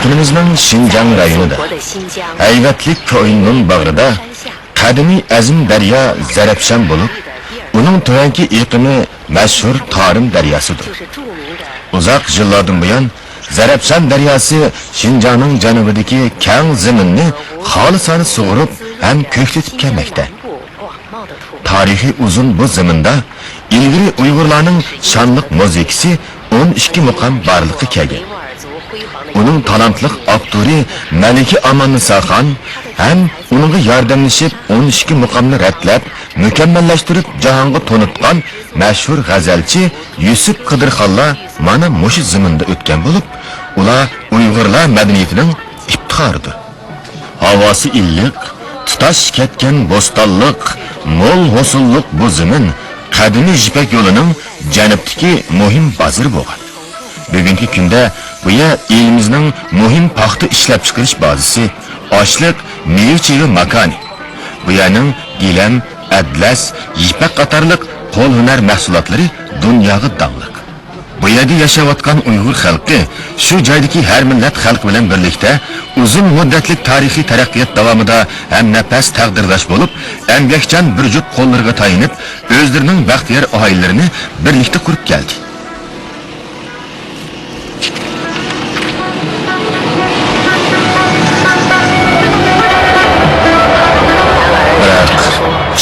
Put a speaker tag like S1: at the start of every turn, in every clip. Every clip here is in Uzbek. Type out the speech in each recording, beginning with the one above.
S1: vatanimizning Şinjan rayonida Ayvatlik ko'yinning bag'rida qadimiy azim daryo Zarafshan bo'lib, uning tuvanki iqimi mashhur Tarim daryosidir. Uzoq yillardan buyon Zarafshan daryosi Şinjanning janubidagi keng zaminni xolisona sug'urib ham ko'klatib kelmoqda. Tarihi uzun bu zaminda ilgari Uyg'urlarning shonliq musiqasi 12 muqam barliqqa kelgan. Uning talantli aktori Maliki Amanisa Xon ham uningga yordamlashib 12 muqamni ratlab, mukammallashtirib jahonga tonitgan mashhur g'azalchi Yusuf Qidirxonlar mana mushu zaminda o'tgan bo'lib, ular Uyg'urlar madaniyatining iftixoridir. Havosi illiq, tutash ketgan bo'stonliq, mo'l hosilliq bu zamin qadimiy Ipak yo'lining janubdagi muhim bazir bo'lgan. Bugungi kunda bu yer elimizning muhim paxta ishlab chiqarish bazasi, oshliq, meva-cheva makoni. Bu yerning gilam, atlas, ipak qatorliq qo'l hunar mahsulotlari dunyoga danglik. Bu yerda yashayotgan Uyg'ur xalqi shu joydagi har millat xalq bilan birlikda uzun muddatlik tarixiy taraqqiyot davomida ham nafas taqdirlash bo'lib, emgakchan bir juft qo'llariga tayinib, o'zlarining baxtiyor oilalarini birlikda qurib keldi.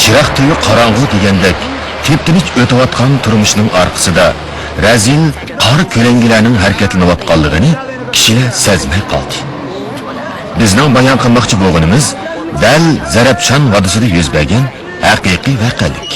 S1: Chiroq to'yi qorong'u degandek, tep-tinch o'tayotgan turmushning orqasida razil qor ko'langilarning harakatlanayotganligini kishilar sezmay qoldi. Bizning bayon qilmoqchi bo'lganimiz dal Zarafshan vodisida yuz bergan haqiqiy voqelik.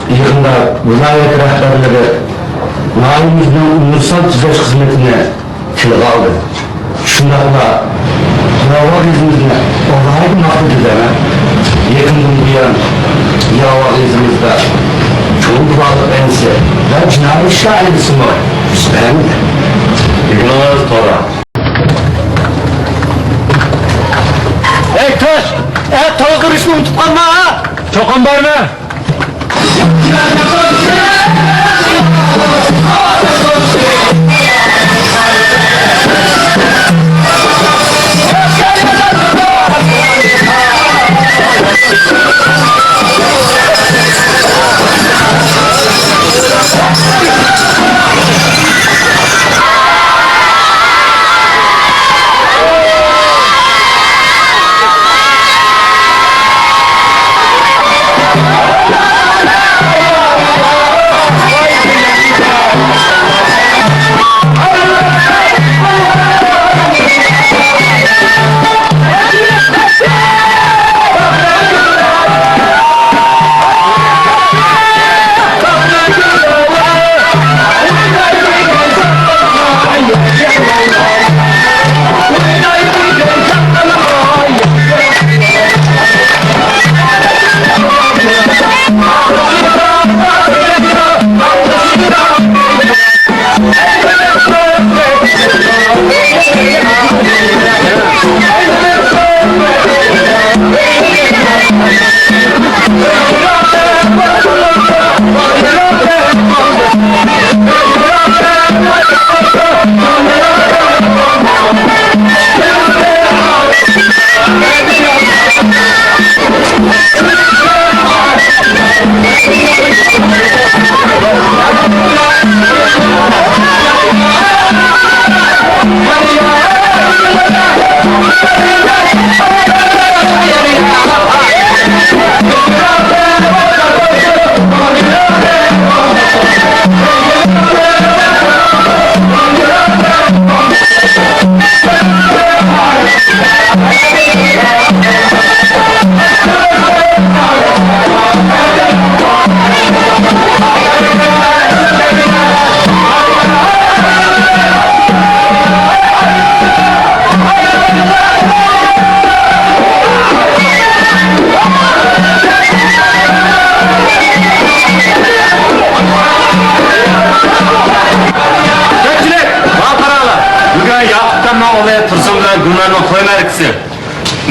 S2: Yıkında vilayet rehberleri Naimizden umursal tüzeş hizmetine tilga aldı. Şundakla Yava izimizde olayı nakli düzene yakından duyan Yava izimizde çoğu bağlı ense ve cinayet şahidisi mi? İstemdi. İgnaz Tora. Taş! Tava kırışını unutup kalma ha! Çokan var mı? Akkamning o'g'li Tursun bilan Gulnarning to'y markasi.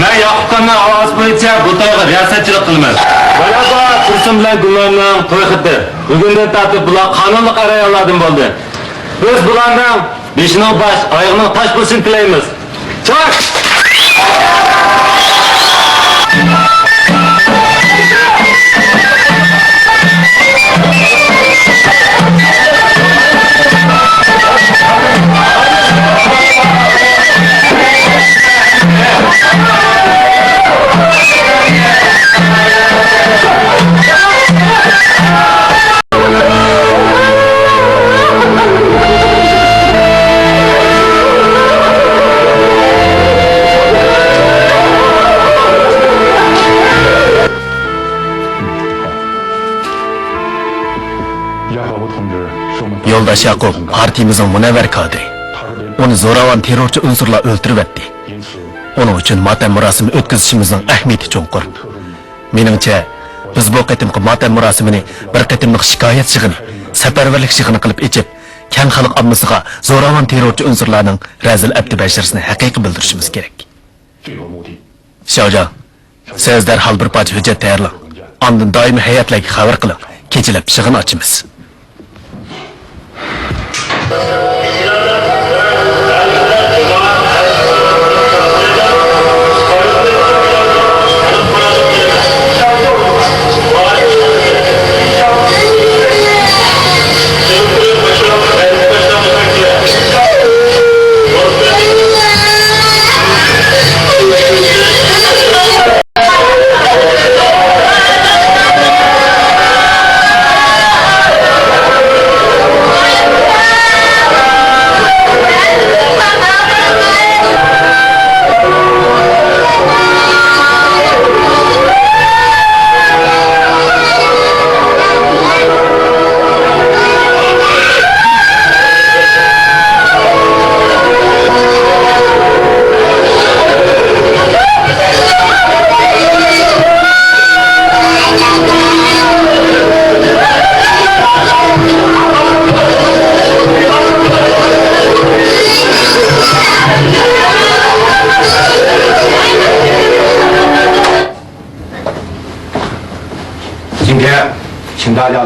S2: Men Yoqubxonning ovoz bo'yicha bu to'yga riyosatchilik qilaman. Mana bu Tursun bilan Gulnarning to'y xati. Bugundan tortib bular qonunli qarorlardan bo'ldi. Biz bularning beshining bosh, oyog'ining tosh bo'lsin tilaymiz. Cho'k!
S3: Yoldaş Yakup, partimizin münevver kadri. Onu zoravan terörçü unsurlar öldürüverdi. Onun için matem murasimi ötküzüşümüzün ehmiyeti çoğunkur. Menimce, biz bu qitimki matem murasimini bir qitimlik şikayet şığını, seferberlik şığını kılıp içip, keng xalq ammasiga zoravan terörçü unsurlarning razil abdi bashirisini haqiqiy bildirishimiz kerak. Shojan, siz darhol bir parcha hujjat tayyorlang. Ondan doimiy hayotlarga xabar qiling. Kechalab shig'in ochimiz.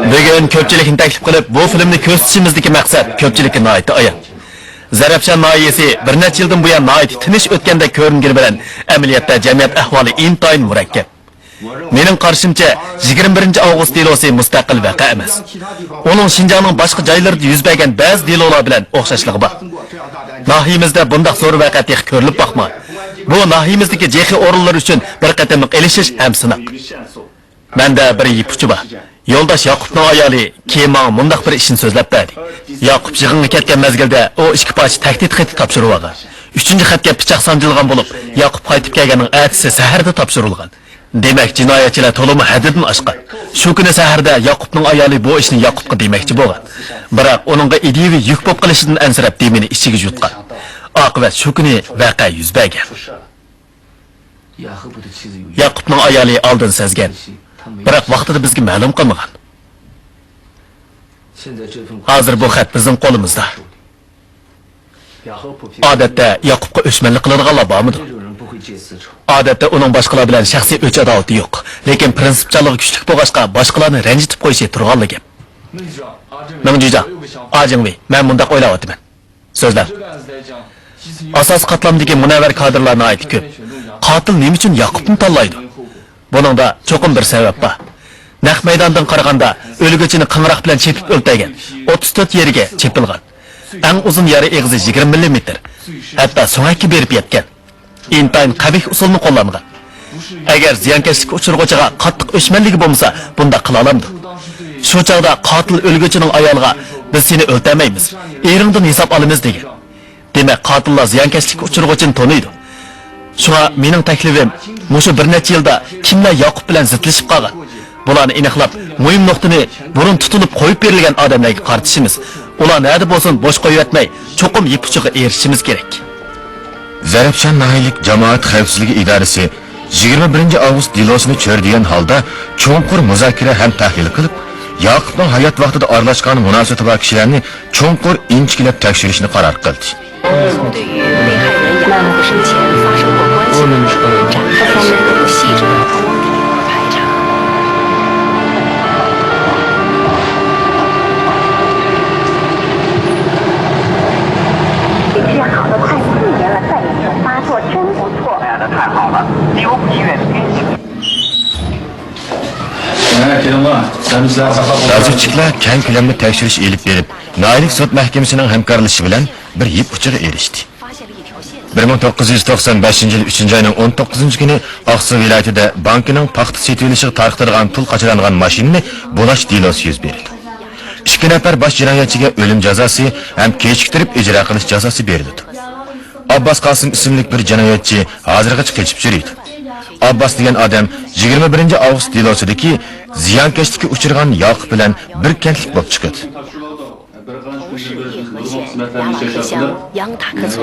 S3: Bugün köpçülükni taklif qilib, bu filmni ko'rsatishimizdagi maqsad ko'pchilikka nihoyatda ayon. Zarafshan noyasi bir necha yildan buyon nihoyat tinish o'tganda ko'ringani bilan amaliyotda jamiyat ahvoli intayin murakkab. Mening qarashimcha 21 avgust delosi mustaqil vaqa emas. Uning Xinjiangning boshqa joylarida yuz bergan ba'zi delolar bilan o'xshashligi bor. Nahiyimizda bunday zo'r vaqa tex ko'rilib boqma. Bu nahiyimizdagi jehi o'rinlar uchun bir qatimliq elishish ham sinoq. Menda bir yipuchi bor. Yoldaş Yakup'ның ayoli Kema mundaq bir ishni so'zlab berdi. Yakup yig'inga ketgan mezgilda o ikki parcha tahdid xati topshirib olgan. 3-xatga pichoq sanjilgan bo'lib, Yakup qaytib kelganning ertasi saharda topshirilgan. Demak, jinoyatchilar to'limi haddidan oshgan. Shu kuni saharda Yakup'ның ayoli bu ishni Yakup'ga demoqchi bo'lgan. Biroq uningga ideviy yuk bo'lib qilishidan ansirab demini ichiga yutgan. Oqibat shu kuni voqea yuz bergan. Yakup'ның ayoli oldin sezgan. Biroq vaqtida bizga ma'lum qilmagan. Hozir bu xat bizning qo'limizda. Odatda Yaqubga o'chmanlik qiladiganlar bormidi? Odatda uning boshqalar bilan shaxsiy o'ch adovati yo'q, lekin prinsipchanligi kuchli bo'lg'achqa boshqalarni ranjitib qo'yishi turganli gap. Mingjuja, Ajingvi, men bundaq o'ylayapman. So'zlar. Asos qatlamdagi munavvar kadrlarni aytib ko'p. Qotil nima uchun Yaqubni tanlaydi? Buningda cho'qim bir sabab bor. Naq maydondan qaraganda o'lguvchini qing'roq bilan chepib o'ltirgan. 34 yeriga chepilgan. Eng uzun yari eg'izi 20 mm. Hatto so'ngaki berib yetgan. Intayin qabih usulni qo'llangan. Agar ziyonkashlikka uchirg'uvchiga qattiq o'chmanligi bo'lmasa, bunda qila olamdi. Shu chog'da qotil o'lguvchining ayoliga biz seni o'ltirmaymiz, eringdan hisob olamiz degan. Demak, qotillar ziyonkashlikka uchirg'uvchini taniydi. Shunga mening taklifim, mushu bir necha yilda kimlar Yaqub bilan zidlashib qolgan. Bularni aniqlab, muhim nuqtani burun tutilib qo'yib berilgan odamlarga qaratishimiz. Ular nada bo'lsin bo'sh qo'yib etmay, cho'qim yipuchiga erishimiz kerak.
S1: Zarafshan nahiylik jamoat xavfsizligi idorasi 21 avgust dilosini cho'rdigan holda cho'nqur muzokara ham tahlil qilib, Yaqubning hayot vaqtida aralashgan munosabati bor kishilarni cho'nqur inchikilab tekshirishni qaror qildi.
S4: 生前发生过关系的人，展开深入细致的托底和排查。
S5: 治好了快4年了，再也没有发作，真不错。哎呀，那太好了！第5医院天津。
S1: Razvedchiklar keng ko'lamli tekshirish elib berib, Noillik sud mahkamasining hamkorlashishi bilan bir yip uchiga erishdi. 1995-yil 3-oyning 19-kuni Oqsuv viloyatida bankining paxta setilishiga tarqatilgan pul qochirilgan mashinani bo'lash delosi yuz berdi. 2 nafar bosh jinoyatchiga o'lim jazosi ham kechiktirib ijro qilish jazosi berildi. Abbas Qosim ismli bir jinoyatchi hozirgacha qochib yuribdi. Abbas degan odam 21-avgust delosidagi ziyonkashlikka uchirgan Yoqub bilan bir kentlik bo'lib chiqdi.
S4: 雅瓦克乡杨塔克村。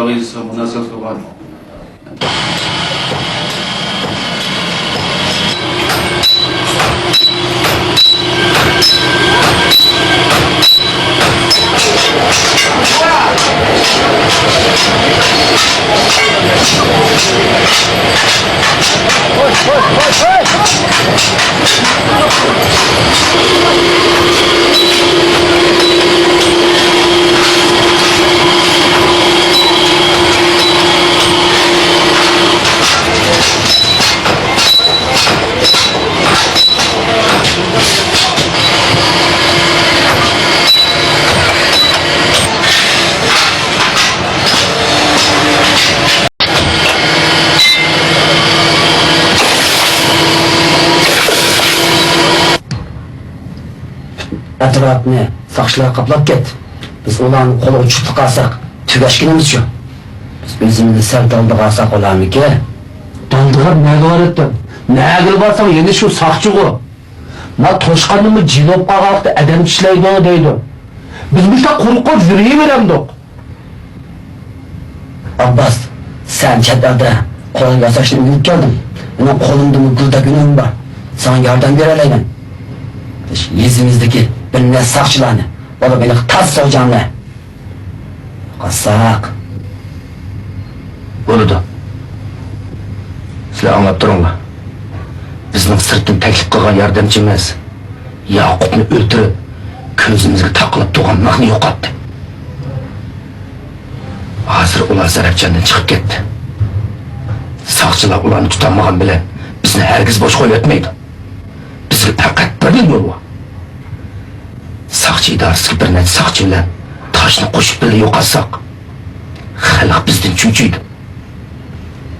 S6: Atrofni soqchilar qoplab ketdi. Biz ularni qo'li uchib qolsak, tugashganimiz shu. Biz o'zimizni sal daldiga olsak olamiki? Daldiga nega boradi? Nega borsang endi shu soqchi-ku. Ma toshqanni jinob qog'oqda adam ishlaydi deydi. Biz bu yerda quruqqa yuraveramiz. Abbas, sen chetda qo'l yasashni o'rganib kelding. Meni qo'limda gulda gunohim bor. Sana yordam beralayman. Yüzümüzdeki birine sakçılarını, o da beni tas soğucanlı. Kasak. Oludu. Sizler anlap durunla. Bizning sırtın teklif kılgan yardımcımız Yakup'nu öldürüp, közümüzge takılıp doğan mahni yok attı. Hazır ular zarapcandan çıkıp gitti. Sakçılar ularını tutanmagan bilen bizni herkes boş koy etmeydi. Bizga faqat bir yo'l bor. Soqchi idorasiga bir necha soqchi bilan toshni qo'shib birga yo'qotsak, xalq bizdan cho'chiydi.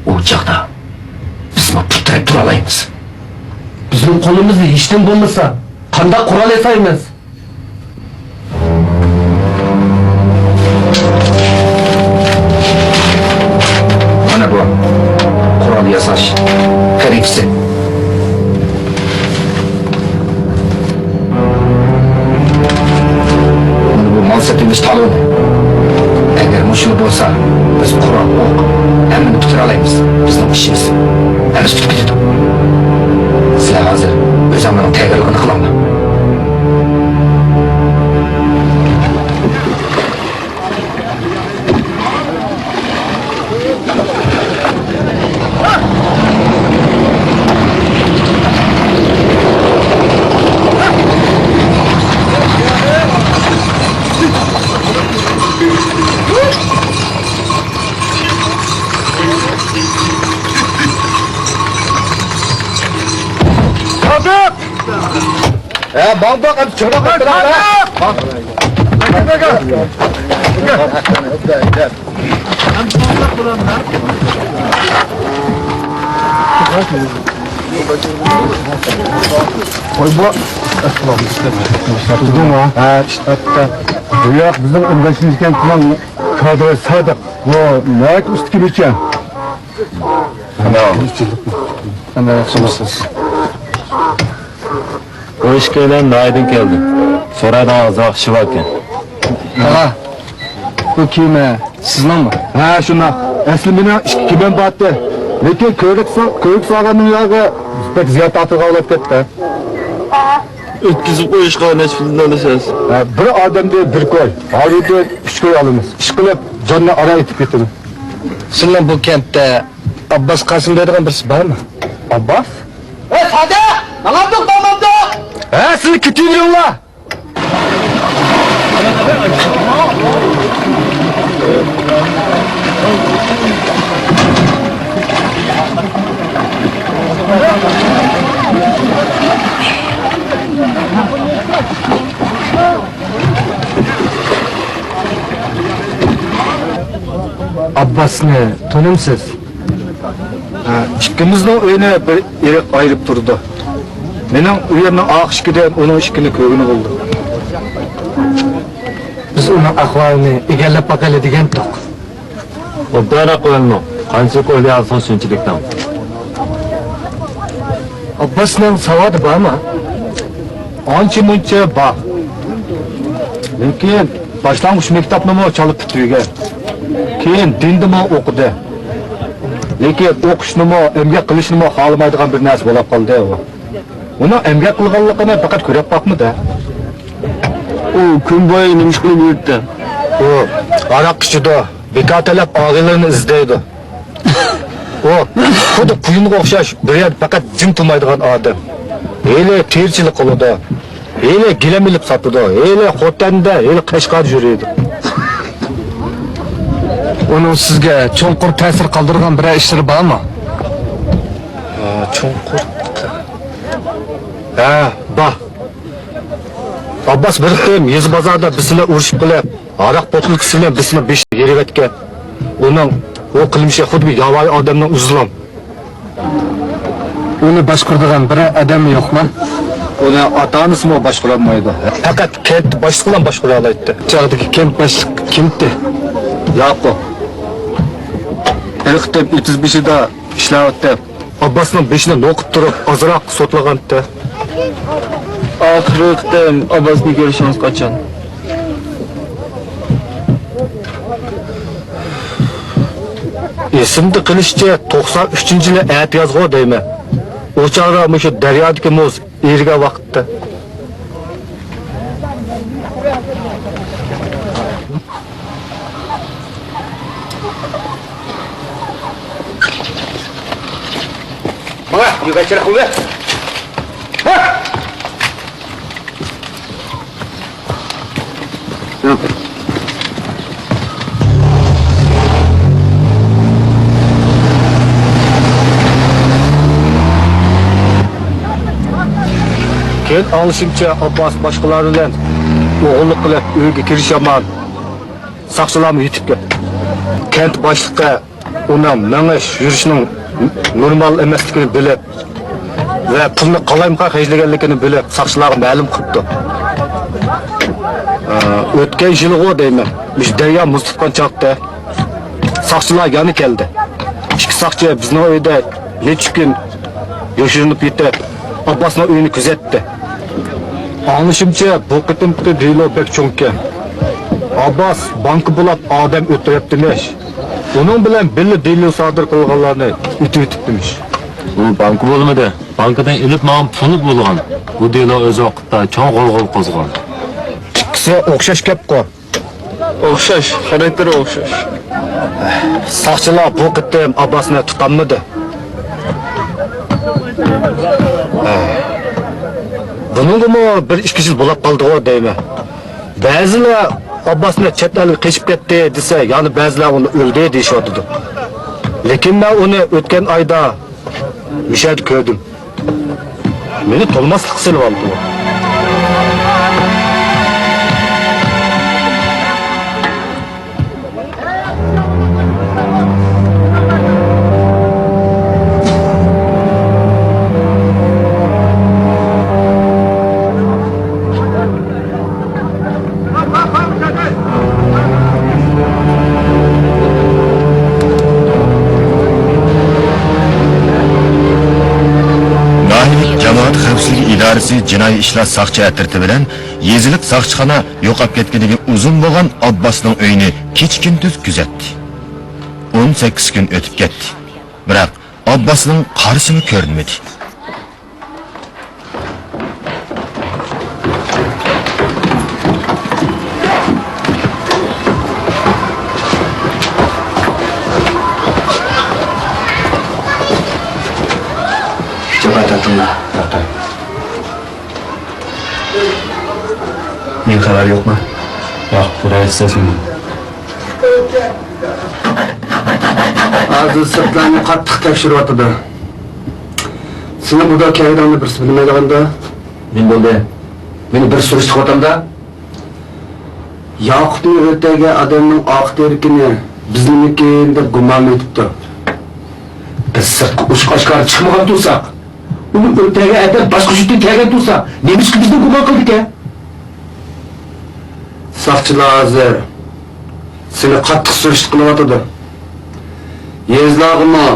S6: U chaqda biz putrab tura olamiz. Bizning qo'limizda hech nima bo'lmasa, qanday qurol yasaymiz? Mana bu qurol yasash tarixi. Malsatimiz talon. Eğer muşulu olsa, biz Kur'an ok, emrini tutar alayımız. Bizden işimiz. Henüz tutup gidiyordu. Sizler hazır, öz amının teğerliğini kılanma. Bak hadi şuna bak.
S7: Bu yak bizim ırgaşınızken tutan kadroya sadık. Bu ne üst gibi için. Ana sınırsız.
S2: Bu işkeyle Naydın geldi. Sonradan azak şivakken.
S7: Ha. Bu kime? Sizden mi? Ha şuna. Aslında kimen battı. Lekin köylük sağanın yağı pek ziyat atıga alıp gitti.
S2: Ötküzüp o işkeyle neçfillerleşiriz.
S7: Bir adam değil bir koy. Ağrıda 3 koy alınız. İş kılıp canını ara etip getirin. Sizin bu kentte Abbas Kasım dediğin birisi var mı? Abbas?
S6: Sade! Namamdık namamdık!
S7: Siz kütüğün la! Abbas'ni tanımsız? İkimizning uyini bir eri ayırıp durdu. Mening uyimni oq ishkidan uning ishkini ko'gini bo'ldi. Biz uning ahvolini egallab boqaylik degandik.
S2: O'ddara qo'yilmoq. Qancha qo'ylayapsan shunchilikdan.
S7: Abbasning savodi bormi? Ancha muncha bor. Lekin boshlang'ich maktabni chalib bitirgan. Keyin dindimi o'qidi. Lekin o'qishnimi, emgak qilishni xohlamaydigan bir narsa bo'lib qoldi u. Uni emgak qilganligini faqat ko'rib boqmadi.
S2: U kun bo'yi nima ish qilib yuribdi?
S7: U aroq ichida, bekatalab og'aylarni izlaydi. U xuddi quyunga o'xshash bir yer faqat jim turmaydigan odam. Hele terchilik qiladi. Hele gilam ilib sotadi. Hele xotanda, hele Qashqar yuradi. Onun sizga cho'nqur ta'sir qoldirgan bir ishlari bormi? Cho'nqur. Bor. Abbas bir qitim yez bozorda bizlar urushib qilib, aroq botilkisi bilan bizlar 5 yerib etgan. Uning o qilmishi xuddi yovvoyi odamning uzlom. Uni boshqaradigan bir odam yo'qmi? Uni ota-onasi mo boshqara olmaydi. Faqat kent boshlig'i boshqara oladi. Chog'dagi kent boshliq kimdi? Yo'q. Erkitib 35'da ishlayapti. Abbasning beshini noqib turib, ozroq sotlaganda.
S2: Oxirgi qitim Abbasni ko'rishingiz qachon?
S7: Esimda qilishicha 93-yili ayt yozg'o deyman. O chog'da mushu daryodagi muz erigan vaqtda. Bak, yukarı kuvvet. Keyin alışımcha Abbas boshqalar bilan o'g'illik qilib uyga kirishaman. Saqchilarni yetib ketdi. Kent boshliqqa uning mengish yurishining normal emasligini bilib va pulni qalayimqa xajlaganligini bilib saqchilarga ma'lum qildi. O'tgan yilg'o deyman. Daryo muz tutgan chaqda saqchilar yana keldi. Ikki saqchi bizning uyda necha kun yashirinib yetib, Abbasning uyini kuzatdi. Anlaşımcha bu qitimda delo bek cho'nkan. Abbas banka bo'lib odam o'tiribdimish. Uning bilan birga delo sodir qilganlarni o'tibdimish.
S2: U banka bo'lmadi. Bankadan ilib ma'lum pulni bo'lgan. Bu delo o'z vaqtida cho'ng g'olg'ol qo'zg'aldi.
S7: Ikkisi o'xshash gap-ku.
S2: O'xshash, xarakteri o'xshash.
S7: Saqchilar bu qitim Abbasni tutamadi. Buningmi bir 2 yil bo'lib qoldi-ku deyman. Ba'zilar Abbasni chet elga qochib ketdi desa, ya'ni ba'zilar uni o'ldi deyshotdi. Lekin men uni o'tgan oyda mishad ko'rdim. Meni to'lmaslik qilib oldi.
S1: İdaresi Jinoiy ishlar saqchi atirti bilan yezilik saqchixona yo'qolib ketganiga uzun bo'lgan Abbasning uyini kech-kunduz kuzatdi. 18 kun o'tib ketdi. Biroq Abbasning qarisimi ko'rinmadi.
S7: Men xabar yo'qmi?
S2: Yo'q, kerak sizmi?
S6: Hozir sirtlarni qattiq tekshiryapti. Seni burada kaydanni birisi bilmaydiganda,
S7: Men bo'ldi. Meni bir surishtiryapti-da.
S6: Yaqubning o'rtaga odamning oq terkini biznikidan deb gumon etibdi.
S7: Biz sirtqa oshkor chiqmagan tursak, uni o'rtaga aytib boshqa yurtdan kelgan tursa, nima uchun bizni gumon qildik-a?
S6: Saqchilar hozir seni qattiq surishti qilyapti. Yezlag'imi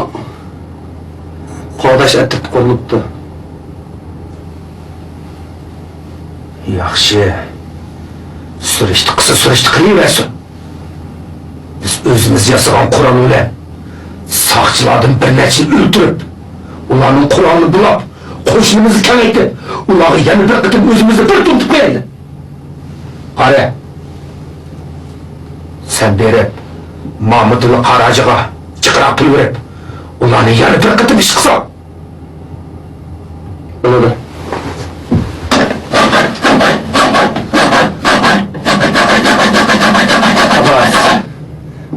S6: qo'dash etib qo'yibdi.
S7: Yaxshi. Surishti qilaversin. Biz o'zimiz yasagan Qur'on bilan saqchilardan bir necha o'ldirib, ularning Qur'onini bulab, qo'shnimizni kamaytib, ularga yana bir qitim o'zimizni bir tutib qo'yaylik. Qara. Sen berib, Mahmudul Qarajiga chiqarib qilib, ularni yana bir qitim ish qilsa.
S6: Bo'ladi.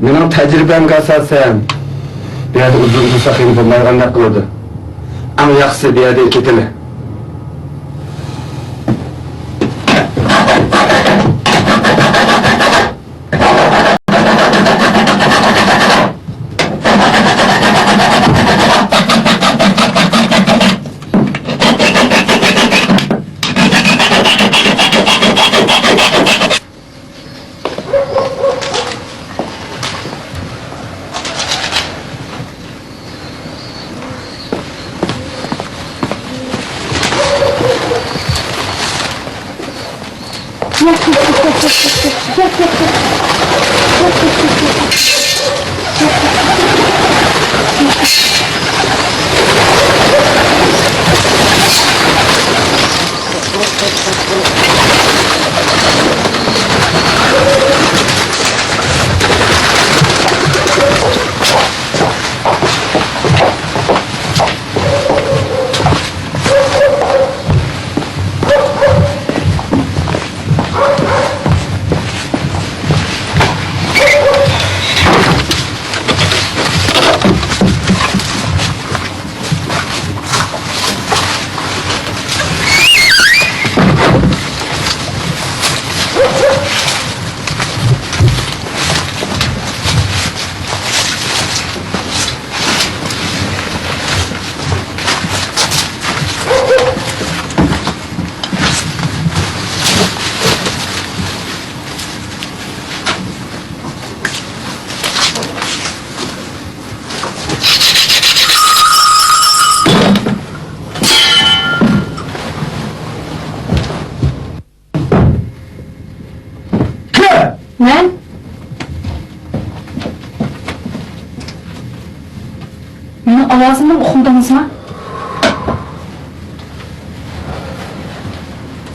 S6: Mening tajribamga asosan bu yerda uzun sahiy bo'lmaganlar qiladi. Eng yaxshisi bu yerdan ketili.
S4: Men? Mening ovozimni uqdingizmi?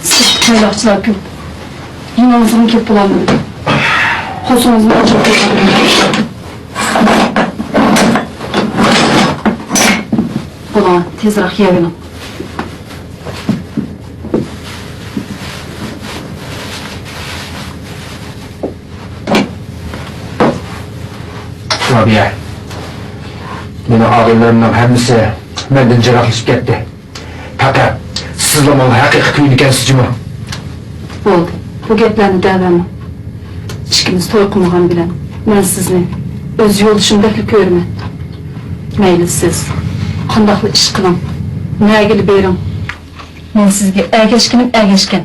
S4: Siz tayloqchilar ko'p. Yiningizim ko'p bo'ladi. Qo'shingizni ochib qo'ying. Bo'ladi, tezroq yeyavering.
S7: Robiya. Meni og'aylarimning hammasi mendan jiroqlashib ketdi. Faqat sizlarning haqiqiy kuyni ekansizmi?
S4: Bo'ldi. Bu gaplarni davama. Ishkimiz to'y qilmagan bilan men sizni o'z yo'lishimda ko'raman. Mayli siz qandoqli ish qiling. Nagil bering. Men sizga ergashgan.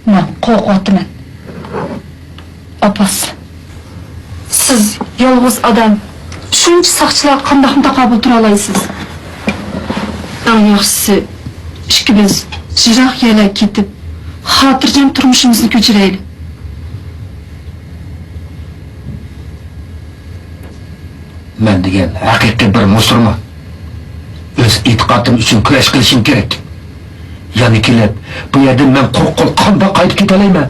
S4: Men qo'rqyapman. Opas. Siz yolg'iz odam. Shuncha saqchilar qandoqmi taqabul tura olasiz? Eng yaxshisi ishkimiz jiroq yerga ketib, xotirjam turmushimizni ko'chiraylik.
S7: Men degan haqiqiy bir musulmon. O'z e'tiqodim uchun kurash qilishim kerak. Yana kelib, bu yerdan men qo'rqib qanday qaytib keta olaman?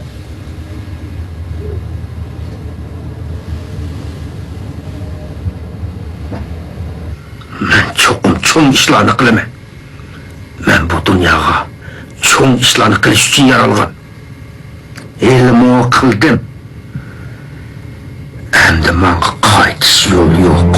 S6: cho'ng ishlarni qilaman. Men bu dunyoga cho'ng ishlarni qilish uchun yaralgan. Ilmo qildim. Endi menga qaytish yo'li yo'q.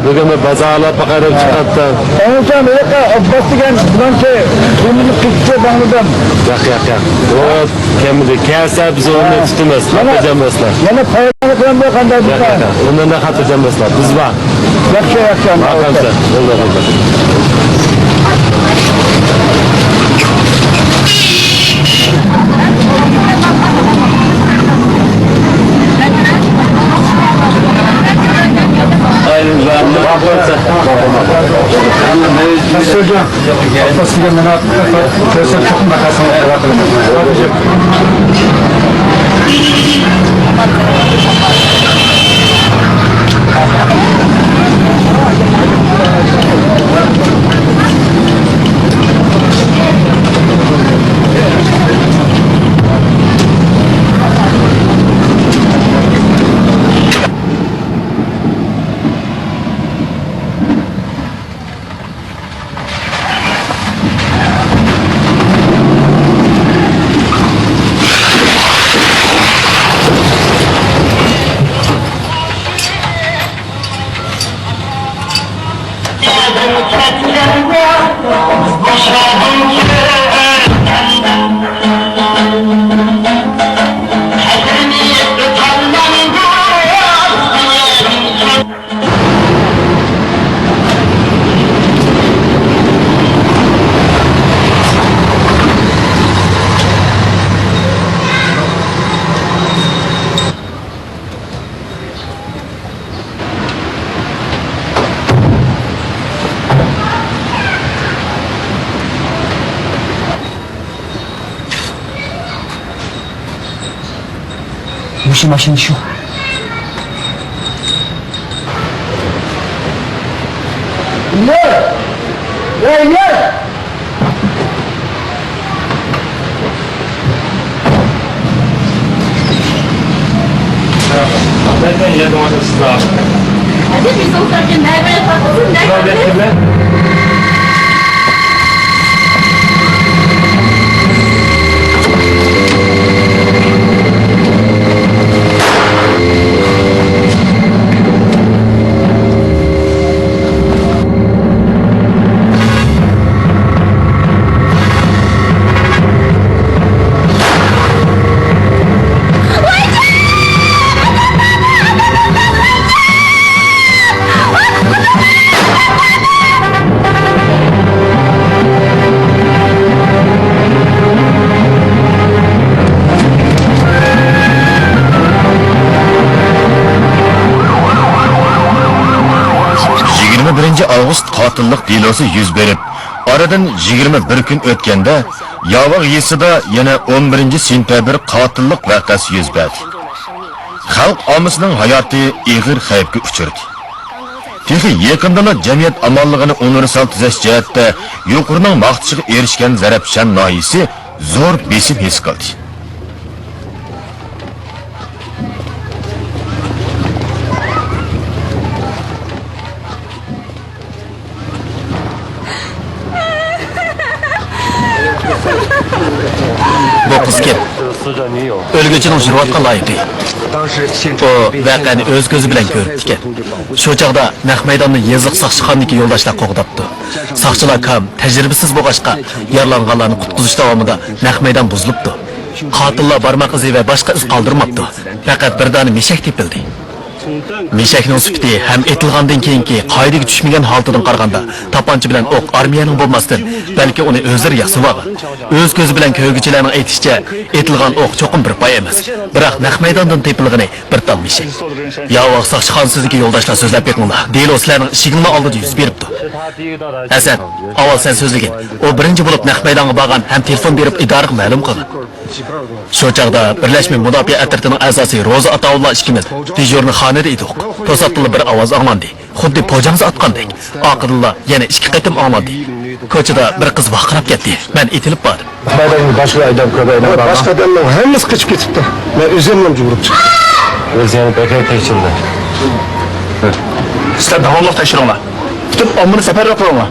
S2: Bugun bozorlar paqarib chiqibdi.
S7: Ondan yo'q, Abbas degan bilanchi buni qizcha bangladan.
S2: Yo'q. O kimdi? Kelsa biz uni tutamiz, xotirjamaslar.
S7: Yana payqani bilan bir qanday bo'lsa.
S2: Undan da xotirjamaslar. Biz bor.
S7: Yaxshi.
S2: Aqamsa.
S6: Mushi mashina shu.
S1: Avgust qotillik delosi yuz berib, oradan 21 kun o'tganda Yovog' yesida yana 11 sentabr qotillik voqeasi yuz berdi. Xalq omisining hayoti ig'ir xavfga uchirdi. Texi yaqindala jamiyat amonligini universal tuzash jihatda yuqorining maqtishiga erishgan Zarafshan noyisi zo'r besim his qildi.
S3: o'lguchining jurvatga loyiqi. O voqeani o'z ko'zi bilan ko'rib ekan. Shu chaqda naq maydonni yeziq soqchixonniki yo'ldoshlar qo'g'dapti. Soqchilar kam tajribasiz bo'lg'achqa yaralanganlarni qutqizish davomida naq maydon buzilibdi. Qotillar barmoq izi va boshqa iz qoldirmabdi. Faqat bir dona meshak tepildi. Meshakning sufiti ham etilgandan keyingi qoidaga tushmagan holatidan qaraganda tapancha bilan o'q armiyaning bo'lmasdan balki uni o'zlari yasab olgan. O'z ko'zi bilan ko'rguchilarning aytishicha etilgan o'q cho'qim bir pay emas. Biroq naq maydondan tepilgani bir tal meshak. Yo'q soqchixonasizdagi yo'ldoshlar so'zlab beqinglar. Deyiloslarning ishigini oldida yuz beribdi. Hasan, avval sen so'zlagin. O birinchi bo'lib naq maydonga borgan ham telefon berib idoraga ma'lum qilgan. Shu chaqda Birlashma Mudofaa atritining a'zosi Roza Ataulla ishkimiz dejurni xonada edik. To'satdan bir ovoz anglandi. Xuddi pojangiz atgandek. Oqillar yana ikki qatim anglandi. Ko'chada bir qiz vaqirab ketdi. Men etilib bordim.
S7: Maydonga boshqa odam ko'paydi. Boshqa odamlar hammasi qochib ketibdi. Men o'zim ham yugurib chiqdim.
S2: O'zini bekor tekshirdi.
S3: Sizlar davomli tekshiringlar. Butun ommani safarga qo'yinglar.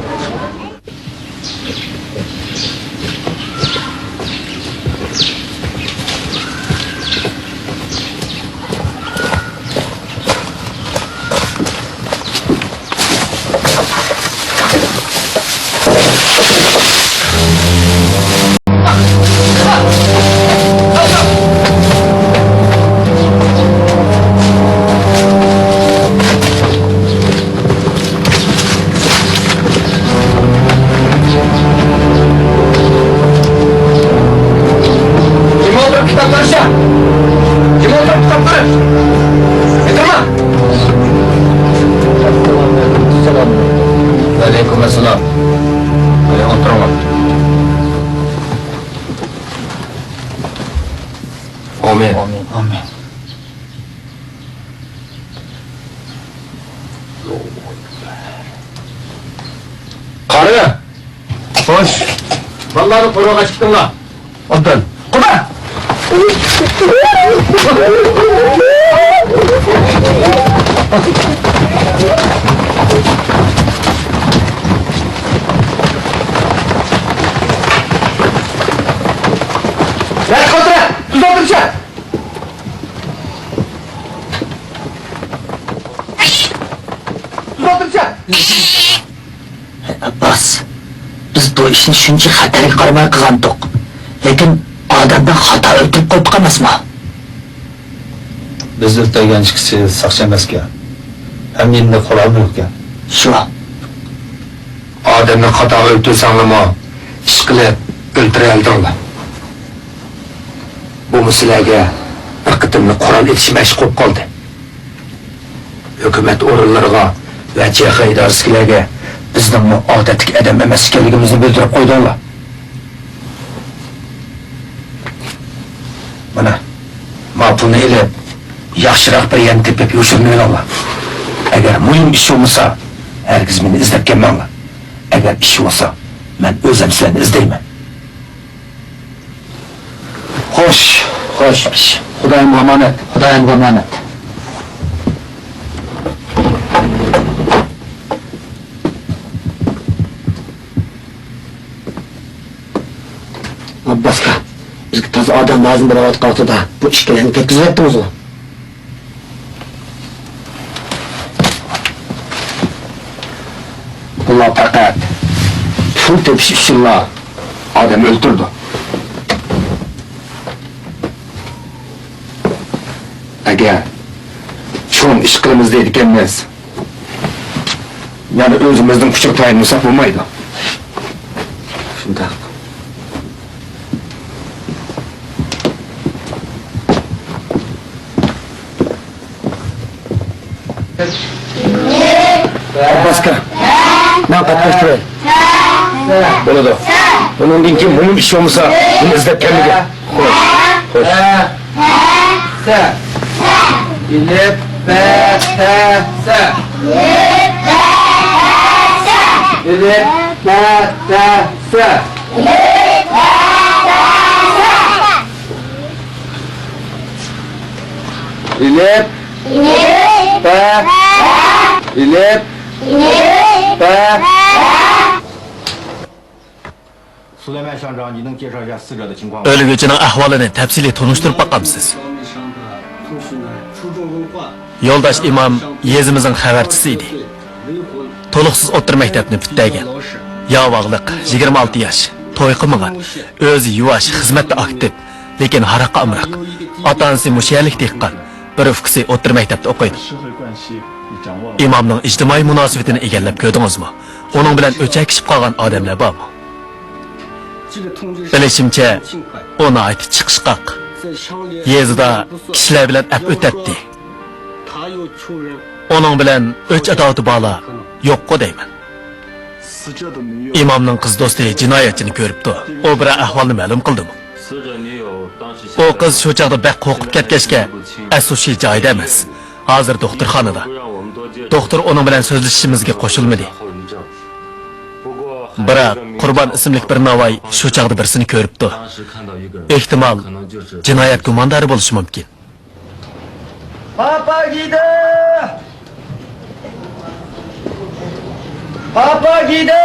S1: Aleykümselam. Ayağa oturma. Amin.
S6: Amin.
S1: Qarı. Hoş. Vallahi koruğa çıktınlar. Otur. Kuma.
S6: Ver kontra! Tuz dolduracağım! Tuz dolduracağım! Abbas, biz bu işin shuncha xatarga qaramay qilgandik. Lekin odamdan xato o'tib qo'yib qolmasmi?
S7: Biz o'tgan kishi soqchi emas ekan. Ham endi qololmay ekan.
S6: Shu.
S1: Odamni xato o'ltirsanglarmi, ish qilib o'ltirayoldilar. Bu sizlarga bir qitimni qurol yetishmash qo'yib qoldi. Hukumat o'rinlariga va chexa idorasiga bizning odatdagi odam emas ekanligimizni bildirib qo'ydilar. Mana ma'pulni ilib yaxshiroq bir yerni tepib yurishinglar. Agar muhim ish bo'lsa, hargiz meni izlab kelmanglar. Agar ish bo'lsa, men o'zim sizlarni izlayman. Xo'sh, xo'sh. Xudoyim omonat, xudoyim omonat. Abbasqa, bizga toza odam lazım bo'layotgan vaqtida bu ishlarni ketkizyapmiz u. Bular faqat pul tepish uchun odam o'ldirdi. Agar cho'ng ish qilamiz deydiganmiz, yana o'zimizning kuchuk tayinlasak bo'lmaydi. Shunday. Abbasqa, men qatnashtiray. Bo'ladi. Bundan keyin muhim ish bo'lsa, buni izlab kelmaga. Xo'sh. İlip betese. İlip betese. İlip be. İlip be.
S3: O'lguvchining ahvolini tafsiliy tunishtirib boqamsiz. Yo'ldosh imom yezimizning xabarchisi edi. To'liqsiz o'tir maktabni bitdagan. Yovog'liq 26 yosh, to'y qilmagan, o'zi yuvosh, xizmatda aktiv, lekin haraqqa amroq. Ota-onasi mushaylik dehqon, bir ufqisi o'tir maktabda o'qiydi. Imomning ijtimoiy munosabatini egallab ko'rdingizmi? Uning bilan o'chakishib qolgan odamlar bormi? Bilishimcha, uni aytib chiqishqoq. Yezida kishilar bilan ap o'tadi. Uning bilan o'ch adovati bola yo'q-ku deyman. İmamның qiz do'sti jinoyatchini ko'ribdi. O bir ahvolni ma'lum qildimi? O qiz shu chaqda baq qo'rqib ketgachga, asosiy joyda emas. Hozir doktorxonada. Doktor uning bilan so'zlashishimizga qo'shilmadi. Biroq Qurbon ismli bir navoy shu chaqda birsini ko'ribdi. Ehtimol jinoyat gumondori bo'lishi mumkin.
S6: Papa gidi! Papa gidi!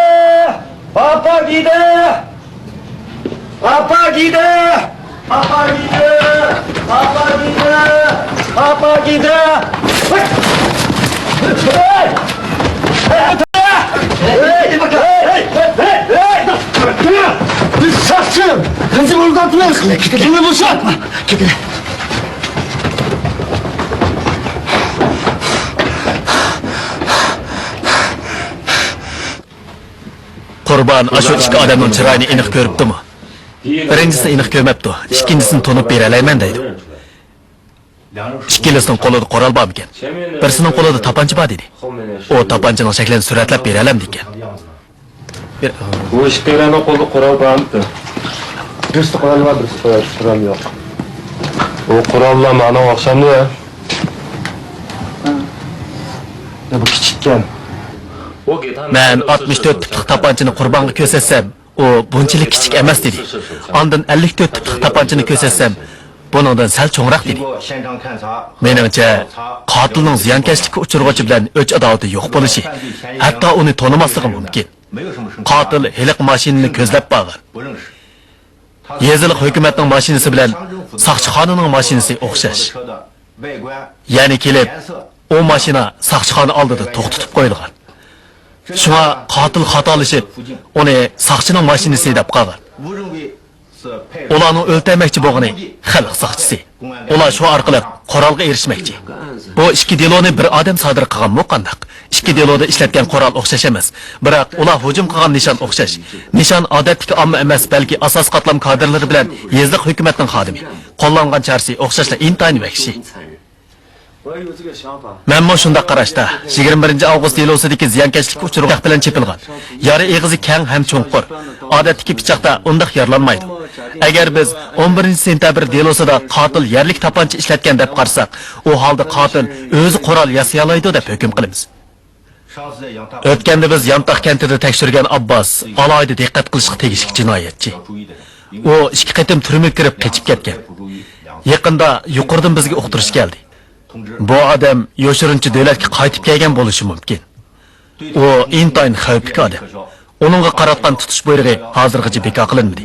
S6: Papa gidi! Papa gidi! Papa gidi! Papa gidi! Papa gidi! Biz saçım! Kızım oradan tutuyorsun! Kimi boşaltma! Gidin!
S3: Qurbon ashu ikki odamning chiroyini aniq ko'ribdimi? Birinchisini aniq ko'rmabdi, ikkinchisini to'nib bera olmayman deydi. Ikkilisining qo'lida qurol bor ekan. Birisining qo'lida tapancha bor dedi. O tapanchaning shaklini suratlab bera olam degan.
S2: Bu ikkilarning qo'lida qurol bormi?
S7: Birisi qurol var, birisi qurol yo'q.
S2: O qurollar mana o'xshamdi.
S7: Bu kichikkan.
S3: Men 64 tiplik tapanchani Qurbonga ko'rsatsam, o bunchalik kichik emas dedi. Ondan 54 tiplik tapanchani ko'rsatsam, buningdan sal cho'ngroq dedi. Menimcha, qotilning ziyonkashlikka uchirg'uvchi bilan o'ch adovati yo'q bo'lishi, hatto uni tonimasligi mumkin. Qotil hiliq mashinani ko'zlab borgan. Yezilik hukumatning mashinasi bilan soqchixonaning mashinasi o'xshash. Ya'ni kelib, o mashina soqchixona oldida to'xtatib qo'yilgan. Shunga qotil xatolashib, uni soqchining mashinasi deb qolgan. Ularni o'ltirmoqchi bo'lgani xalq soqchisi. Ular shu orqali qurolga erishmoqchi. Bu ikki deloni bir odam sodir qilganmi qandaq? Ikki deloda ishlatgan qurol o'xshash emas. Biroq ular hujum qilgan nishon o'xshash. Nishon odatdagi omma emas, balki asos qatlam kadrlari bilan yezliq hukumatning xodimi. Qo'llangan charsi o'xshashlar intayin vahshiy. Men mo shunda qarashda 21 avgust delosidagi ziyonkashlikka uchirgan bilan chepilgan. Yari eg'izi keng ham cho'nqur. Odatdagi pichoqda undaq yarlanmaydi. Agar biz 11 sentabr delosida qotil yerlik tapancha ishlatgan deb qarsak, u holda qotil o'zi qurol yasay oladi deb hukm qilamiz. O'tganda biz Yantoq kentida tekshirgan Abbos alohida diqqat qilishga tegishli jinoyatchi. U ikki qatim turmaga kirib qochib ketgan. Yaqinda yuqoridan bizga uqtirish keldi. Bu odam yoshirinchi davlatga qaytib kelgan bo'lishi mumkin. U intayin xavfli odam. Onunga qaratgan tutish buyrug'i hozirgacha bekor qilinmadi.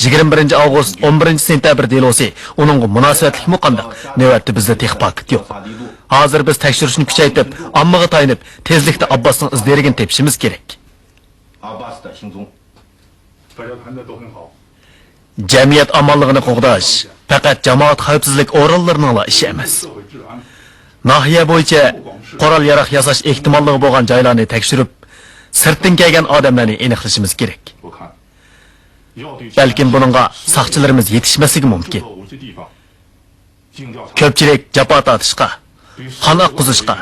S3: 21 avgust 11 sentabr delosi onunga munosabatlik muqandaq. Navbatda bizda texpaket yo'q. Hozir biz tekshirishni kuchaytirib, ommaga tayinib, tezlikda Abbosning izlarini tepishimiz kerak. Jamiyat amonligini qo'g'dash faqat jamoat xavfsizlik organlarining ishi emas. Nahiya bo'yicha qurol yaroq yasash ehtimolligi bo'lgan joylarni tekshirib, sirtdan kelgan odamlarni aniqlashimiz kerak. Balkim buningga soqchilarimiz yetishmasligi mumkin. Ko'pchilik jafo tortishga, qon oqqizishga,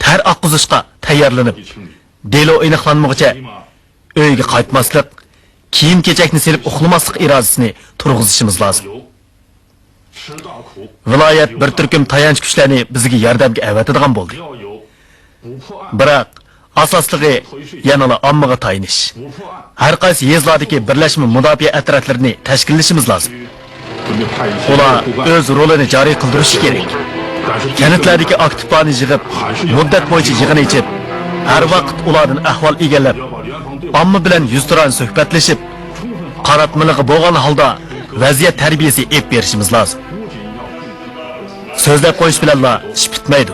S3: ter oqqizishga tayyorlanib, delo aniqlanmoqcha uyga qaytmaslik, kiyim-kechakni silib uxlamaslik irodasini turg'izishimiz lozim. Viloyat bir turkum tayanch kuchlarni bizga yordamga avatadigan bo'ldi. Biroq asosligi yanada ommaga tayinish. Har qaysi yezlardagi birlashma mudofaa atroflarini tashkillashimiz lozim. Ular o'z rolini joriy qildirishi kerak. Kentlardagi aktivlarni yig'ib, muddat bo'yicha yig'in ichib, har vaqt ulardan ahvol egallab, omma bilan yuzturan suhbatlashib, qaratmiliqi bo'lgan holda vaziyat tarbiyasi ep berishimiz lozim. So'zlab qo'yish bilanla ish bitmaydi.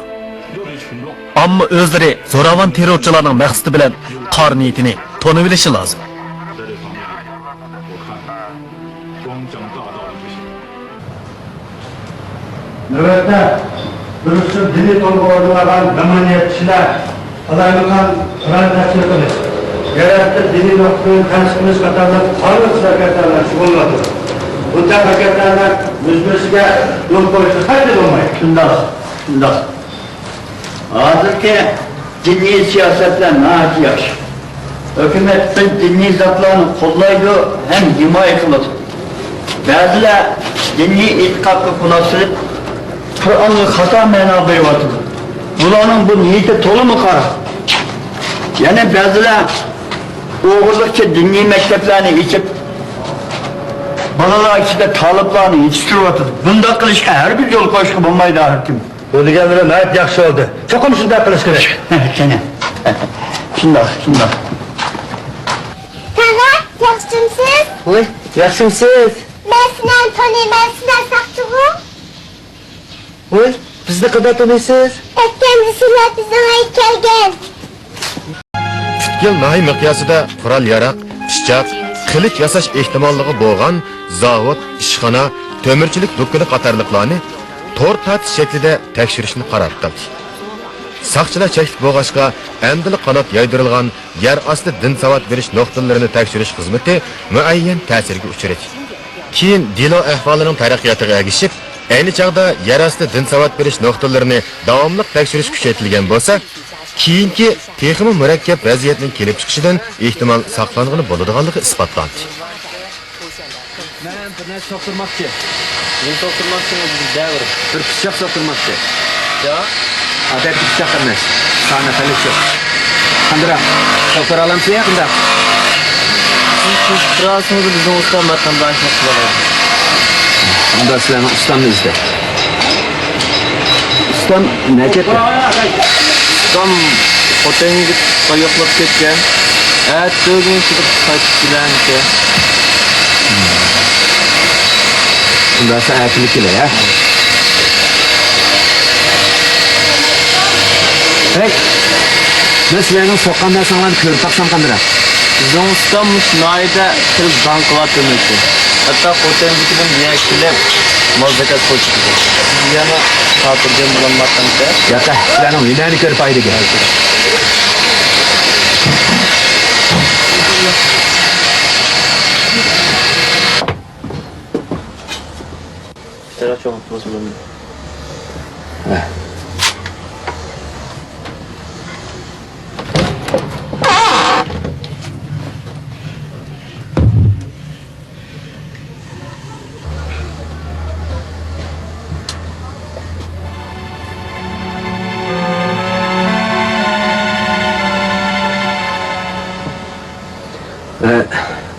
S3: Ammo o'zlari zo'ravon terrorchilarning maqsadi bilan qor niyatini tonib bilishi lozim.
S8: Növbətdə dürüstün dini tolğu ordulardan namaniyetçiler alaylıqan Kur'an təfsir qılır. Yerətdə dini nöqtünün tənsimiz qatarlar qarlıq sərkətlərlə şüğulladır. Bu təfəkətlərlə müzmesiga yol qoyucu xaydır olmayı.
S6: Şundaq. Hazırki dini siyasetler naat yaxşı. Hükümet biz dini zatlarını kollaydı hem himaye kılıdı. Bazılar dini itikadlı kulasılıp Kur'an'ı hata mena koyuyordu. Bunların bu niyeti tolu mu kara? Yani bazılar oğurlukça dini mekteplerini içip balalar içinde talıplarını yetiştiriyordu. Bunda kılışka her bir yol koşku bulmaydı hakim.
S8: Bu degenlere naat yaxşı oldu. Çokum şunda kılış kılış.
S6: Sene. Şundak.
S9: Tana, yaxşımsız?
S6: Oy, yaxşımsız.
S9: Ben Sinan tanıyım, ben Sinan Sakçıgı.
S6: Oy, biz ne kadar tanıyorsunuz?
S9: Ötken Sinan bizden ayıp gelgen.
S1: Putkil nahi miqyosida qurol yaraq, pichoq, qilich yasash ehtimollig'i bo'lgan zavod, ishxona, temirchilik do'koni qatorliqlarni to'r tatish shaklida tekshirishni qaror qildi. Saqchilar cheklik bo'lg'achqa amdili qanot yaydirilgan yer osti din savat berish nuqtalarini tekshirish xizmati muayyan ta'sirga uchradi. Keyin dilo ahvolining taraqqiyotiga ergishib, ayni chog'da yer osti din savat berish nuqtalarini davomli tekshirish kuchaytirilgan bo'lsa, keyingi texmi murakkab vaziyatning kelib chiqishidan ehtimol saqlangani bo'ladiganligi isbotlandi.
S7: Men bir narsa soqtirmoqchi. Men soqtirmoqchiman dedim, davr. Bir pichoq soqtirmoqchi. Yo, adat pichoq emas. Sana qilish yo'q. Qandira, soqtir olamsiz ya bunda? Siz birasini bizning ustam vatandoshlar qiladi. Bunda sizlarning ustamni izda. Ustam nechta? Ustam otangga qayoqlab ketgan. To'g'ri chiqib qaytib kelganki. Bunda saatlik kela ya. Hey. Sizlarning soqqan narsalarni ko'rib taqsam qandira. Bizning ustam Shinoyda kirib bankomat demoqchi. Hatto xotinnikidan yakilib mozakat qo'yishdi. Yana xotirjam bo'lmasdan-da. Yo'q, sizlarning nima ko'rib paydiga.
S2: Teraz çok bozuldu.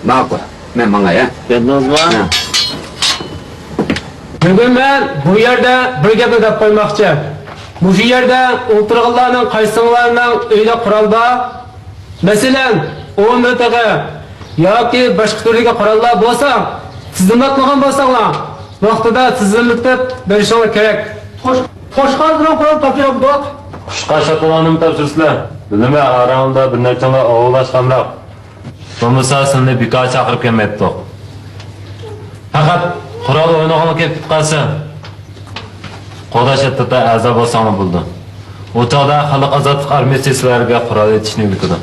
S6: Ma'qul. Men menga ya.
S2: Yadınız var?
S10: Bugün ben bu yerde bir gap edip koymakçı. Bu yerde oturğanlarning qaysilarning uyda qural bor? Masalan, 10 o'taga yoki boshqa turdagi qurollar bo'lsa, tizimlatmagan bo'lsanglar, vaqtida tizimlatib berishingiz kerak. Toshqardan qurol topshirib bor.
S2: Kuşka şatılanım tavsirsizlar. Bilime aramda bir neçene oğulaşkamrak. Olmasa seni birkaç çakırıp kelmettik. Fakat kural oynağını kelip tutqansan. Qo'da shattada a'zo bo'lsangni bo'ldi. O chog'da xalq ozodlik armiyasi sizlarga qurol yetishni buyurdi.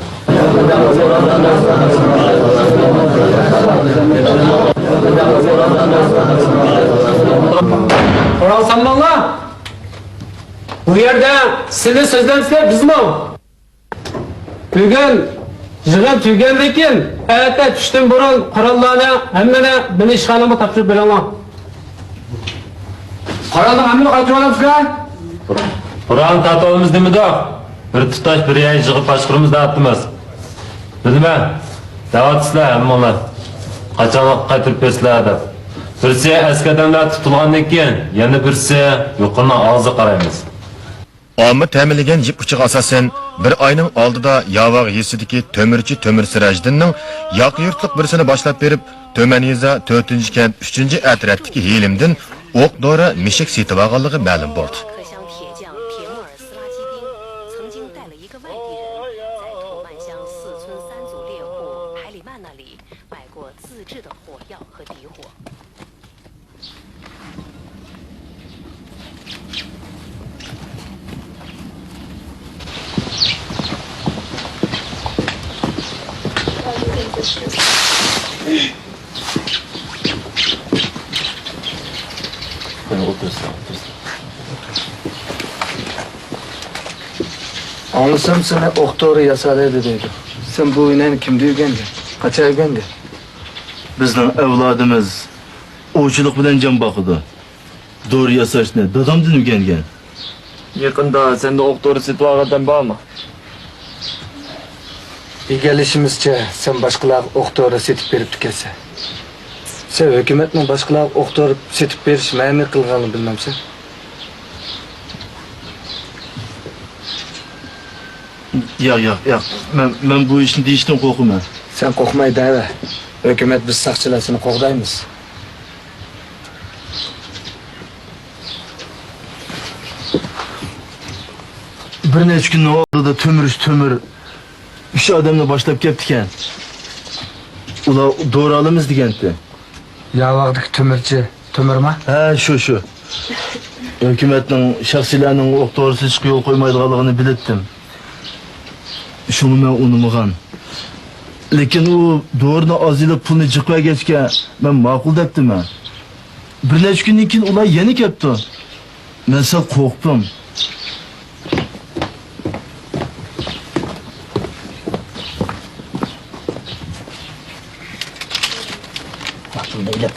S10: Qurol sanmanglar. Bu yerda sizni so'zlamsizlar bizmi? Bugun yig'in tugagandan keyin erta tushdan burun qurollarni hammani meni ishxonamga topshirib beraman. Qurolni hammani qaytarib olamsizlar?
S2: Qur'on tatavimiz demidi? Bir tutash bir yay yig'ib boshqarimiz da'vatimiz. Bilma, da'vatsizlar hammalar. Qachon qaytirib bersizlar deb. Birsi askadamlar tutilgandan keyin, yana birsi yuqorni og'zi qaraymiz.
S1: Omma ta'minlagan yip uchiga asosan bir oyning oldida Yavaq yesidagi temirchi Temir Sirajdinning yoq yurtliq birisini boshlab berib, Tömen yeza 4-kent 3-atrafdagi hilimdan o'q dori mishik setib olganligi ma'lum bo'ldi.
S11: 克乡铁匠铁木尔斯拉基丁曾经带了一个外地人，在土曼乡4村3组猎户海里曼那里买过自制的火药和底火。
S7: Anlasam sana oktoru yasalaydı deydi. Sen bu inen kimdi öğrendin? Kaça öğrendin?
S12: Bizning avlodimiz ovchilik bilan jon boqidi. Doğru yasashni dadamdan o'rgangan.
S7: Yaqinda sende oktoru setib olgan bormi? Gelişimizce sen başkalar oktoru setip berip tükese. Sen hükümetin başkalar oktoru setip beriş məni kılganı bilmem sen.
S12: Yo'q. Men bu ishni deyishdan qo'rqaman.
S7: Sen korkmayı deve. Hükümet biz sakçılasını korkdaymiz.
S12: Bir necha kun oldida tömür 3 odamni boshlab ketdikan. Ular doğru alamiz degandi.
S7: Yavaqdagi tömürçi, tömürma?
S12: Ha, shu. Hükümetning shaxsiylarning o'q to'g'risi chiqib yo'l qo'ymaydiganligini bildim. Shuni men unutmagan. Lekin u doğrudan azilib pulni jiqvagachga men ma'qul debdiman. Bir necha kundan keyin ular yana kelibdi. Men sal qo'rqdim.
S6: Bunda ilib,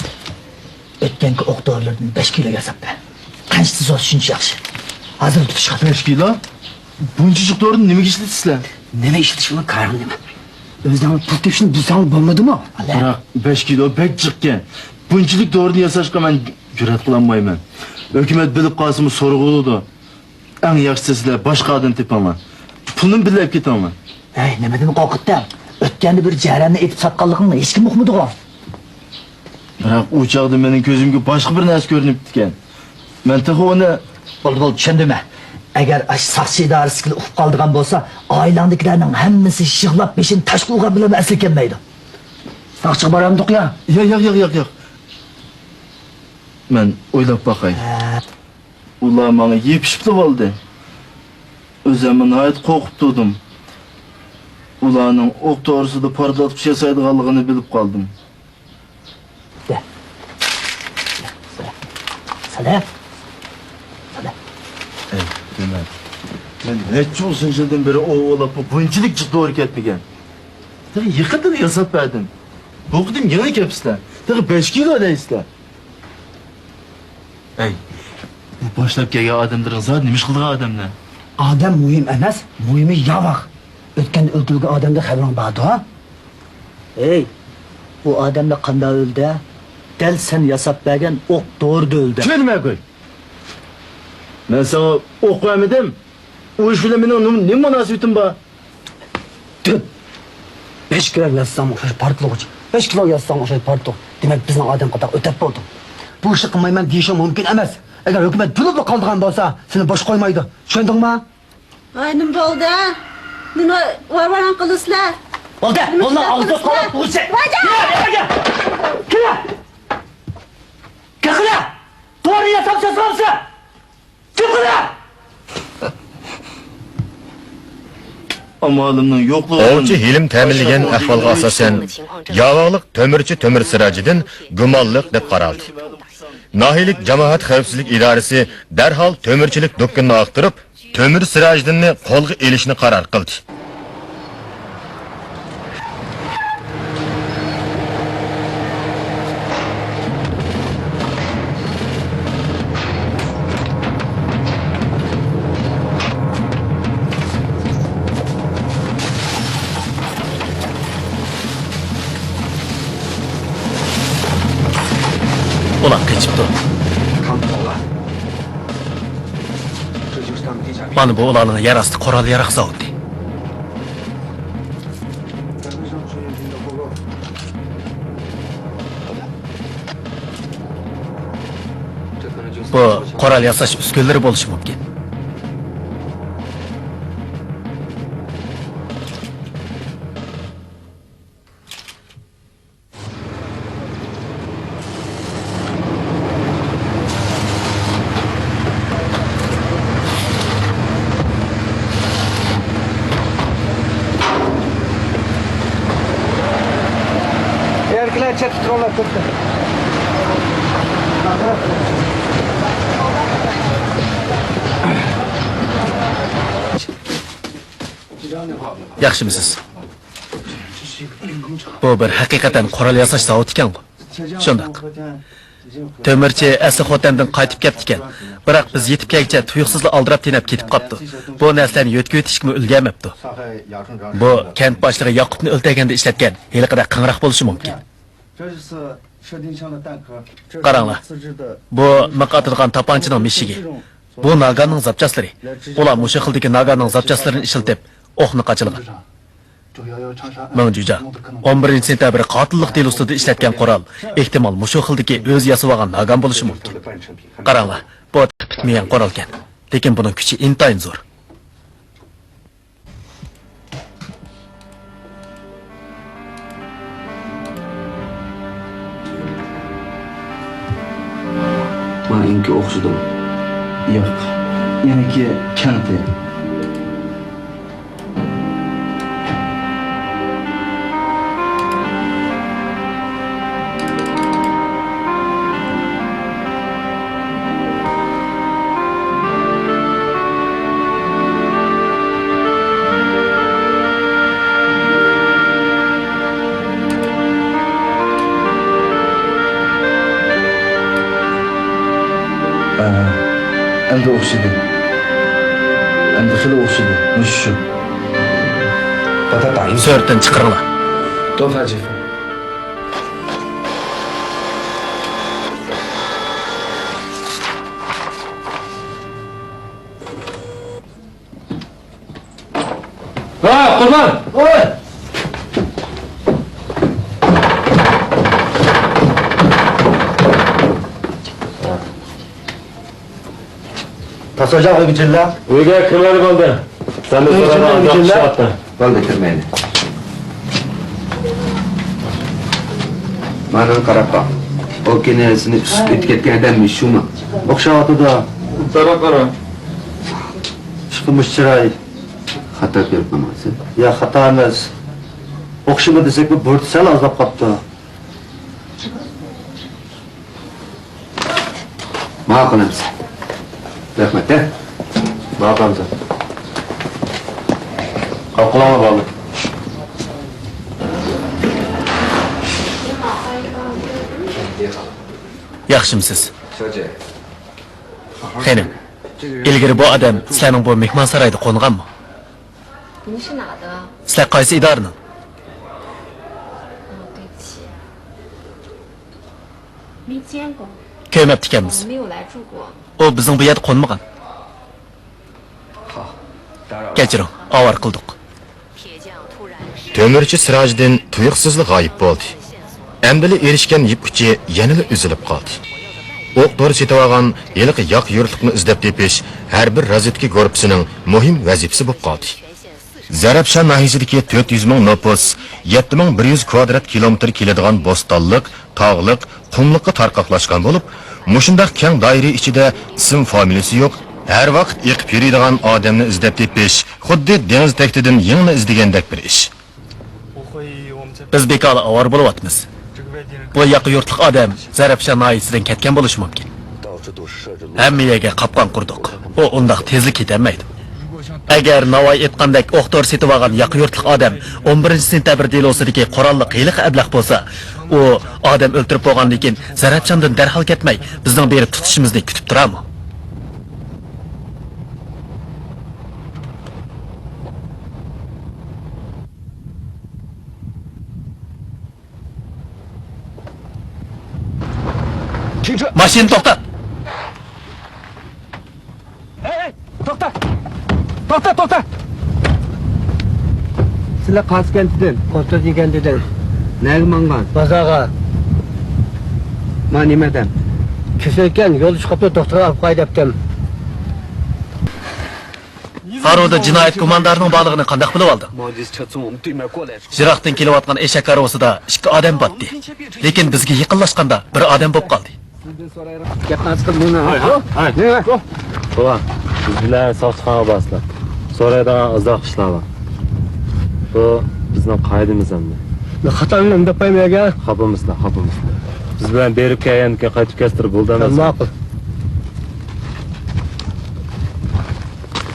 S6: o'tgangi o'q-dorilardan 5 kilo yasab ber. Qanchasi zor shuncha yaxshi. Hozir tutish qat
S12: 5 kilo? Bunchalik doğru nimaga ishlatisizlar?
S6: Nima ishlatish bilan qarim nima? O'zdan pul tepishni bilsam bo'lmadimi?
S12: Biroq 5 kilo bek chiqqan. Bunchalik doğruni yasashga men jur'at qilolmayman. Hukumat bilib qolsa so'rg'uludi. Eng yaxshisi sizlar boshqa odam tepaman. Pulni bilib ketaman.
S6: Hey, nimadan qo'rqitding? O'tganda bir jarani etib sotganligingni hech kim uqmadi-ku.
S12: Biroq u chaqda mening ko'zimga boshqa bir narsa ko'rinib ketgan. Men taxoni
S6: bo'ldi, tushundimmi? Agar ash saqchi idorasiga uqib qoldigan bo'lsa, oilandagilarning hammasi yig'lab peshin tashqilga bilan asli kelmaydi. Saqchi boramdiq ya?
S12: Yo'q. Men o'ylab boqay. Ular menga yepishib oldi. O'zim nihoyat qo'rqib turdim. Ularning o'q to'g'risida portlatib yasaydiganligini bilib qoldim.
S6: Salam.
S12: Demek. Ben neçe olsun yıldan beri o olap bunçilik ciddi hareketmigen. Tabii yıkıntı da yasap verdim. Bu kıdım yana kepsler. Tabii 5 kilo da ister. Ey, bu başlap gelgen adamların zaten nemiş kıldığı adamlar?
S6: Adam mühim emas, mühimi yavaq. O'tgan o'ldirilgan odamda xabaring bordi, ha? Ey, bu odamda qanday o'ldi? Dal sen yasab bergan o'q to'g'rida o'ldi.
S12: Tushunmay qo'y. Men sana o'q vermedim. O ish bilan mening nima munosabatim bor?
S6: 5 kilo yassam o'sha partliq uchun. 5 kilo yassam o'sha partliq. Demak bizning odam qator o'tab bo'ldi. Bu ishni qilmayman deyishim mumkin emas. Agar hukumat pulni qoldirgan bo'lsa, seni bosh qo'ymaydi. Tushundingmi?
S13: Ay, nima bo'ldi? Nima varvaran qilasizlar?
S6: Bo'ldi. Bo'ldi, og'zini qolib qo'ysa. Kakıla! Doğru yasam seslansa! Kakıla!
S12: Amalımның yo'qligi.
S1: Ovchi hilim ta'minlagan ahvolga asosan yovog'liq to'mirchi To'mir Sirajiddin gumonliq deb qaraldi. Nohiylik jamoat xavfsizlik idorasi darhol to'mirchilik do'kkanini aqtirib, To'mir Sirajiddinni qo'lga olishni qaror qildi.
S3: Ulan kaçıptı. Bana bu olanın yarası koral yarak savundu. Bu qoral yasash uskunlari bo'lishi mumkin.
S8: Erkekler çek tutuyorlar köfte.
S3: Yaxshimisiz? Bu bir haqiqatan qoral yasash zavodi ekan bu. Shundoq. Temirchi asli xotandan qaytib ketdi ekan. Biroq biz yetib kelguncha tuyuqsizla aldirab tenab ketib qopti. Bu narsani yo'tkib o'tishga ulgurmabdi. Bu kent boshlig'i Yaqubni o'ltirganda ishlatgan heliqida qing'roq bo'lishi mumkin. Qaranglar. Bu maqatilgan tapanchining mishigi. Bu Naganning zapchaslari. Ular mushu xildagi Naganning zapchaslarini ishlatib, o'qni qochilgan. Mavjuja 11-sentabr qotillik delosida ishlatgan qurol ehtimol mushu xildagi o'z yasab olgan Nagan bo'lishi mumkin. Qaranglar, bu bitmagan qurol ekan, lekin buning kuchi intayin zo'r.
S6: Meniki o'xshadim. Yo'q. Meniki kanti. Endi o'xshidi. Endi xili o'xshidi. Mushu. Patatay.
S3: So'rdan chiqaringlar.
S6: To'faji.
S2: Ha, Qurban.
S6: Oy! Tasacak o biçilla.
S2: Uyga kirmadi bo'ldi. Sen de so'radan
S6: biçilla.
S2: chiqyapti.
S6: Bo'ldi, kirmaydi. Mana qarab baq. O kenesini isib ketgan odammi shumi? O'xshayotdi-da.
S2: Qara.
S6: Chiqmish chiroy. Xato ko'ribmisiz? Ya xato emas. O'xshimi desak bu bo'rti sal azab qopti. Ma'qulmiz. Rahmat.
S2: Ma'qulmiz. Qalqilama bo'ldi.
S3: Yaxshimisiz? Xanim. Ilgari bu odam sizlarning bu mehmon saroyida qo'nganmi?
S11: 您是哪的？
S3: Sizlar qaysi idoraning?
S11: 对不起，没见过，
S3: Ko'mabdi ekanmiz.
S11: 没有来住过。
S3: U bizning bu yerda qo'nmagan. Kechiring, avar qildik.
S1: Temirchi Sirajiddin tuyuqsizli g'oyib bo'ldi. Endi erishgan yip uchi yanada uzilib qoldi. O'q dori setib olgan yiliq yoq yurtliqni izlab tepish har bir razvedka korpusining muhim vazifasi bo'lib qoldi. Zarabshan nahiyasidagi 400 ming nopos, 7100 kvadrat kilometr keladigan bo'stonliq, tog'liq, qumliqqa tarqoqlashgan bo'lib, mushundaq keng doira ichida ism familiyasi yo'q, har vaqt eqib yuradigan odamni izlab tepish, xuddi dengiz taktidan yingni izlagandek bir ish.
S3: Biz bekola avar bo'lyapmiz. Bu yoq yurtliq odam Zarabshan nahiyasidan ketgan bo'lishi mumkin. Hamma yerga qopqon qurdik. U undaq tezlik ketolmaydi. Agar Navoiy aytgandek o'qtor setib olgan yoq yurtliq odam 11-sentabr delosidagi qurolli qiyliq ablah bo'lsa, u odam o'ltirib bo'lgan lekin Zarabshandan darhol ketmay, bizning berib tutishimizni kutib turami? Mashina to'xtat.
S10: Hey, to'xta. To'xta. Sizlar qaysi kentdan? Qo'rta degandidan. Nega mangan? Bozorga. Men nimadan?
S6: Kesilken yol çıkıp doktora alıp kaydettim.
S3: Faroda jinoyat gumondorining borlig'ini qanday bilib olding? Jiroqdan kelayotgan eshak karvosida 2 odam botdi. Lekin bizga yaqinlashganda bir odam bo'lib qoldi.
S6: Gapmas qil buni.
S2: Baba, bizlar soqchixona baslar. So'raydigan uzoq ishlar bor. Bu bizning qoidamiz hamda.
S6: Xatoimni deb qo'ymaga.
S2: Xapimizlar. Biz bilan berib kelgandan qaytib keltirib bo'ldi-mi?
S6: Ma'qul.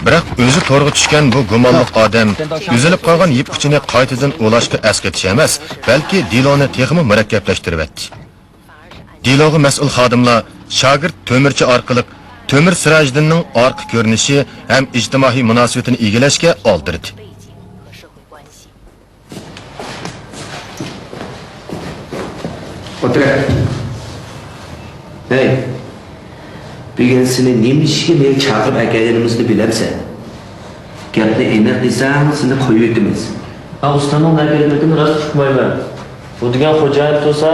S1: Biroq o'zi to'rg'a tushgan bu gumonli odam uzilib qolgan yip uchini qaytadan ulashga asqatish emas, balki deloni texmi murakkablashtiribdi. Deloga mas'ul xodimlar shogird to'mirchi orqali Tömür Sirajdinning orqa ko'rinishi ham ijtimoiy munosabatini egallashga oldirdi.
S14: Otur. Hey. Bugün seni nima ishga meni chaqirib aytganimizni bilamsan. Gapni aniq desam, seni qo'yib o'tamiz.
S2: Ustaning nabirligini rost tushmayman. Bu degan xo'jayin bo'lsa,